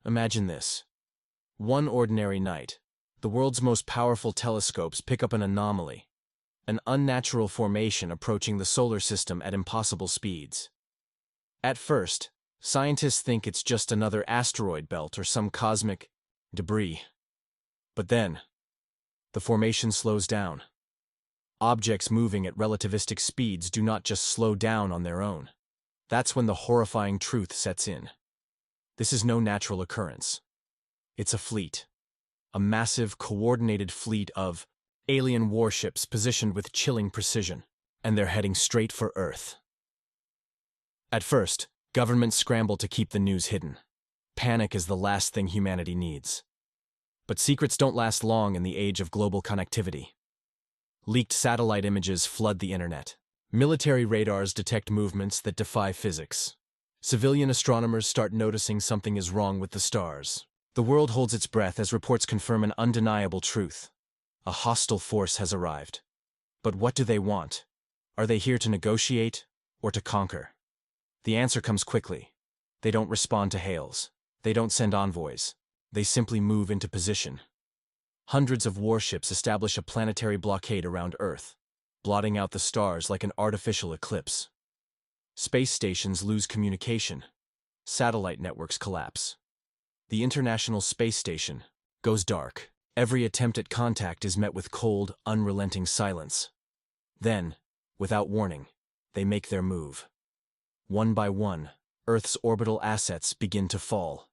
Imagine this. One ordinary night, the world's most powerful telescopes pick up an anomaly, an unnatural formation approaching the solar system at impossible speeds. At first, scientists think it's just another asteroid belt or some cosmic debris. But then, the formation slows down. Objects moving at relativistic speeds do not just slow down on their own. That's when the horrifying truth sets in. This is no natural occurrence. It's a fleet. A massive, coordinated fleet of alien warships positioned with chilling precision, and they're heading straight for Earth. At first, governments scramble to keep the news hidden. Panic is the last thing humanity needs. But secrets don't last long in the age of global connectivity. Leaked satellite images flood the internet. Military radars detect movements that defy physics. Civilian astronomers start noticing something is wrong with the stars. The world holds its breath as reports confirm an undeniable truth. A hostile force has arrived. But what do they want? Are they here to negotiate or to conquer? The answer comes quickly. They don't respond to hails. They don't send envoys. They simply move into position. Hundreds of warships establish a planetary blockade around Earth, blotting out the stars like an artificial eclipse. Space stations lose communication. Satellite networks collapse. The International Space Station goes dark. Every attempt at contact is met with cold, unrelenting silence. Then, without warning, they make their move. One by one, Earth's orbital assets begin to fall.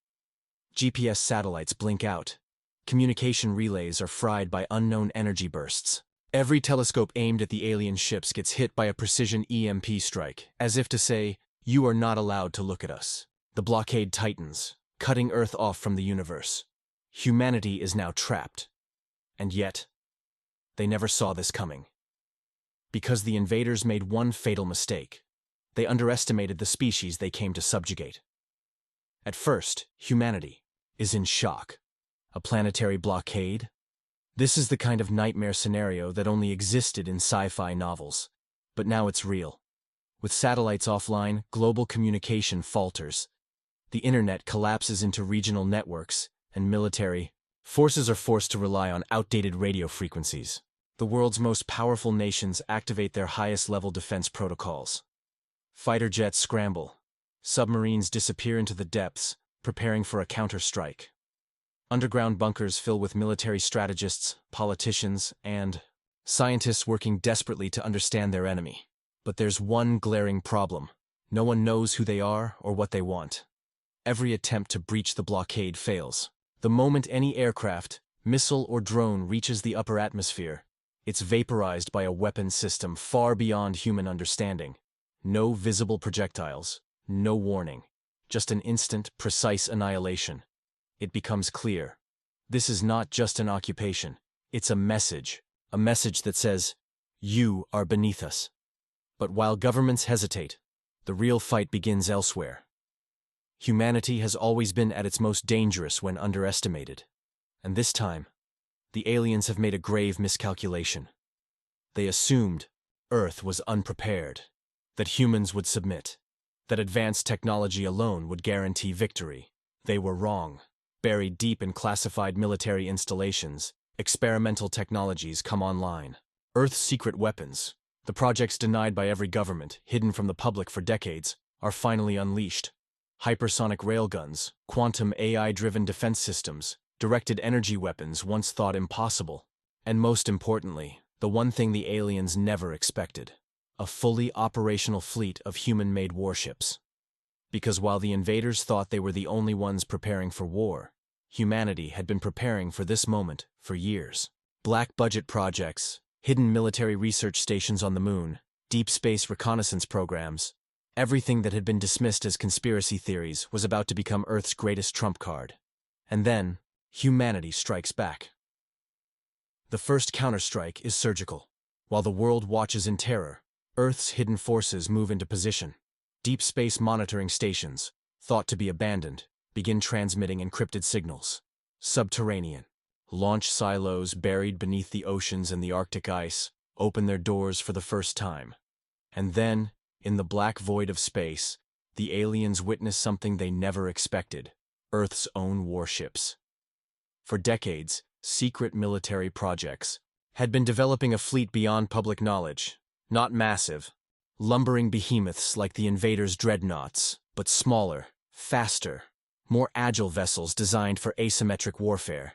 GPS satellites blink out. Communication relays are fried by unknown energy bursts. Every telescope aimed at the alien ships gets hit by a precision EMP strike, as if to say, "You are not allowed to look at us." The blockade tightens, cutting Earth off from the universe. Humanity is now trapped. And yet, they never saw this coming. Because the invaders made one fatal mistake. They underestimated the species they came to subjugate. At first, humanity is in shock. A planetary blockade? This is the kind of nightmare scenario that only existed in sci-fi novels. But now it's real. With satellites offline, global communication falters. The internet collapses into regional networks, and military forces are forced to rely on outdated radio frequencies. The world's most powerful nations activate their highest-level defense protocols. Fighter jets scramble. Submarines disappear into the depths, preparing for a counter-strike. Underground bunkers fill with military strategists, politicians, and scientists working desperately to understand their enemy. But there's one glaring problem. No one knows who they are or what they want. Every attempt to breach the blockade fails. The moment any aircraft, missile, or drone reaches the upper atmosphere, it's vaporized by a weapons system far beyond human understanding. No visible projectiles, no warning, just an instant, precise annihilation. It becomes clear. This is not just an occupation. It's a message that says, "You are beneath us." But while governments hesitate, the real fight begins elsewhere. Humanity has always been at its most dangerous when underestimated. And this time, the aliens have made a grave miscalculation. They assumed Earth was unprepared, that humans would submit, that advanced technology alone would guarantee victory. They were wrong. Buried deep in classified military installations, experimental technologies come online. Earth's secret weapons, the projects denied by every government, hidden from the public for decades, are finally unleashed. Hypersonic railguns, quantum AI-driven defense systems, directed energy weapons once thought impossible. And most importantly, the one thing the aliens never expected: a fully operational fleet of human-made warships. Because while the invaders thought they were the only ones preparing for war, humanity had been preparing for this moment for years. Black-budget projects, hidden military research stations on the moon, deep space reconnaissance programs, everything that had been dismissed as conspiracy theories was about to become Earth's greatest trump card. And then, humanity strikes back. The first counterstrike is surgical. While the world watches in terror, Earth's hidden forces move into position. Deep space monitoring stations, thought to be abandoned, begin transmitting encrypted signals. Subterranean launch silos buried beneath the oceans and the Arctic ice open their doors for the first time. And then, in the black void of space, the aliens witness something they never expected: Earth's own warships. For decades, secret military projects had been developing a fleet beyond public knowledge, not massive, lumbering behemoths like the invaders' dreadnoughts, but smaller, faster, more agile vessels designed for asymmetric warfare.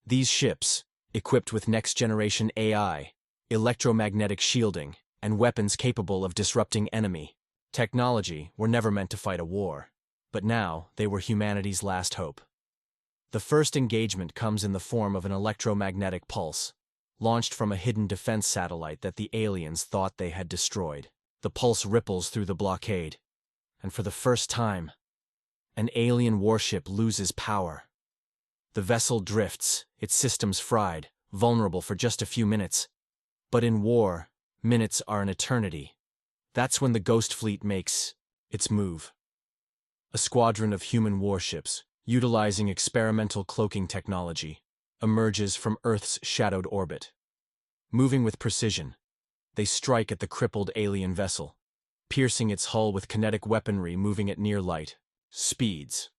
These ships, equipped with next-generation AI, electromagnetic shielding, and weapons capable of disrupting enemy technology, were never meant to fight a war. But now, they were humanity's last hope. The first engagement comes in the form of an electromagnetic pulse, launched from a hidden defense satellite that the aliens thought they had destroyed. The pulse ripples through the blockade, and for the first time, an alien warship loses power. The vessel drifts, its systems fried, vulnerable for just a few minutes. But in war, minutes are an eternity. That's when the Ghost Fleet makes its move. A squadron of human warships, utilizing experimental cloaking technology, emerges from Earth's shadowed orbit. Moving with precision, they strike at the crippled alien vessel, piercing its hull with kinetic weaponry moving at near light speeds.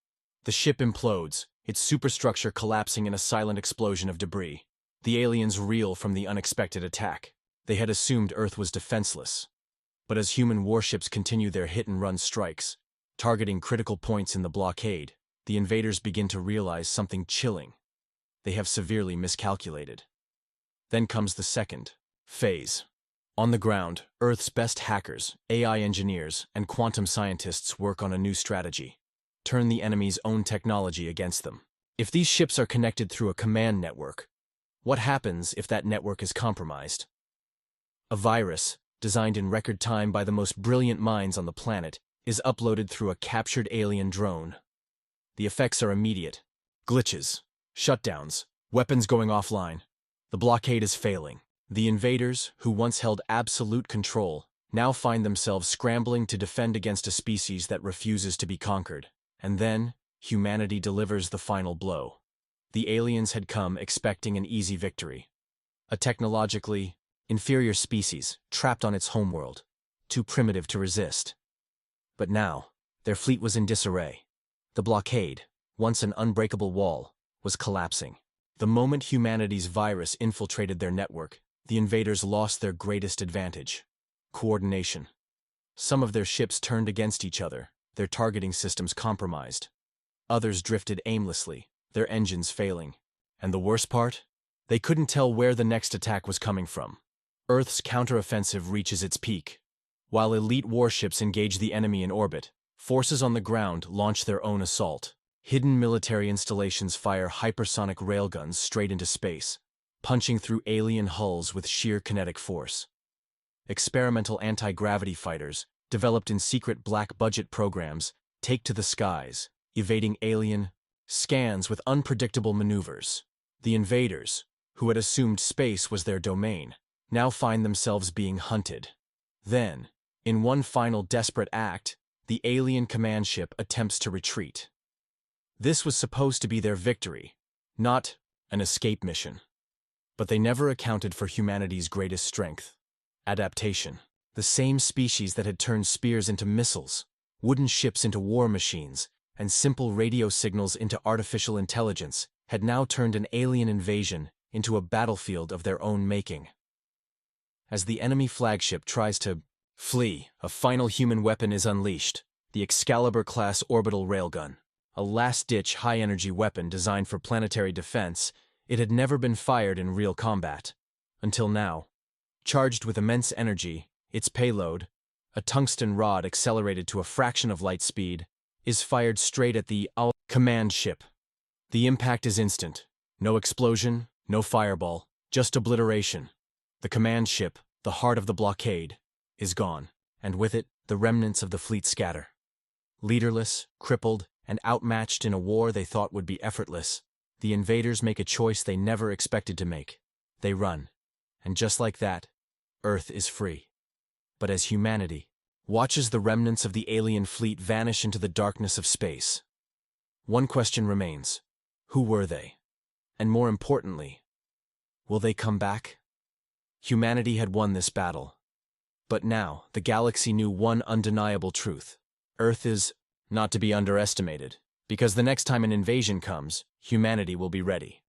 The ship implodes, its superstructure collapsing in a silent explosion of debris. The aliens reel from the unexpected attack. They had assumed Earth was defenseless. But as human warships continue their hit-and-run strikes, targeting critical points in the blockade, the invaders begin to realize something chilling. They have severely miscalculated. Then comes the second phase. On the ground, Earth's best hackers, AI engineers, and quantum scientists work on a new strategy: turn the enemy's own technology against them. If these ships are connected through a command network, what happens if that network is compromised? A virus, designed in record time by the most brilliant minds on the planet, is uploaded through a captured alien drone. The effects are immediate: glitches, shutdowns, weapons going offline. The blockade is failing. The invaders, who once held absolute control, now find themselves scrambling to defend against a species that refuses to be conquered. And then, humanity delivers the final blow. The aliens had come expecting an easy victory. A technologically inferior species, trapped on its homeworld, too primitive to resist. But now, their fleet was in disarray. The blockade, once an unbreakable wall, was collapsing. The moment humanity's virus infiltrated their network, the invaders lost their greatest advantage: coordination. Some of their ships turned against each other, their targeting systems compromised. Others drifted aimlessly, their engines failing. And the worst part? They couldn't tell where the next attack was coming from. Earth's counteroffensive reaches its peak. While elite warships engage the enemy in orbit, forces on the ground launch their own assault. Hidden military installations fire hypersonic railguns straight into space, punching through alien hulls with sheer kinetic force. Experimental anti-gravity fighters, developed in secret black-budget programs, take to the skies, evading alien scans with unpredictable maneuvers. The invaders, who had assumed space was their domain, now find themselves being hunted. Then, in one final desperate act, the alien command ship attempts to retreat. This was supposed to be their victory, not an escape mission. But they never accounted for humanity's greatest strength: adaptation. The same species that had turned spears into missiles, wooden ships into war machines, and simple radio signals into artificial intelligence, had now turned an alien invasion into a battlefield of their own making. As the enemy flagship tries to flee, a final human weapon is unleashed: the Excalibur-class orbital railgun. A last-ditch high-energy weapon designed for planetary defense, it had never been fired in real combat. Until now. Charged with immense energy, its payload, a tungsten rod accelerated to a fraction of light speed, is fired straight at the command ship. The impact is instant. No explosion, no fireball, just obliteration. The command ship, the heart of the blockade, is gone, and with it, the remnants of the fleet scatter. Leaderless, crippled, and outmatched in a war they thought would be effortless, the invaders make a choice they never expected to make. They run. And just like that, Earth is free. But as humanity watches the remnants of the alien fleet vanish into the darkness of space, one question remains: who were they? And more importantly, will they come back? Humanity had won this battle. But now, the galaxy knew one undeniable truth: Earth is not to be underestimated. Because the next time an invasion comes, humanity will be ready.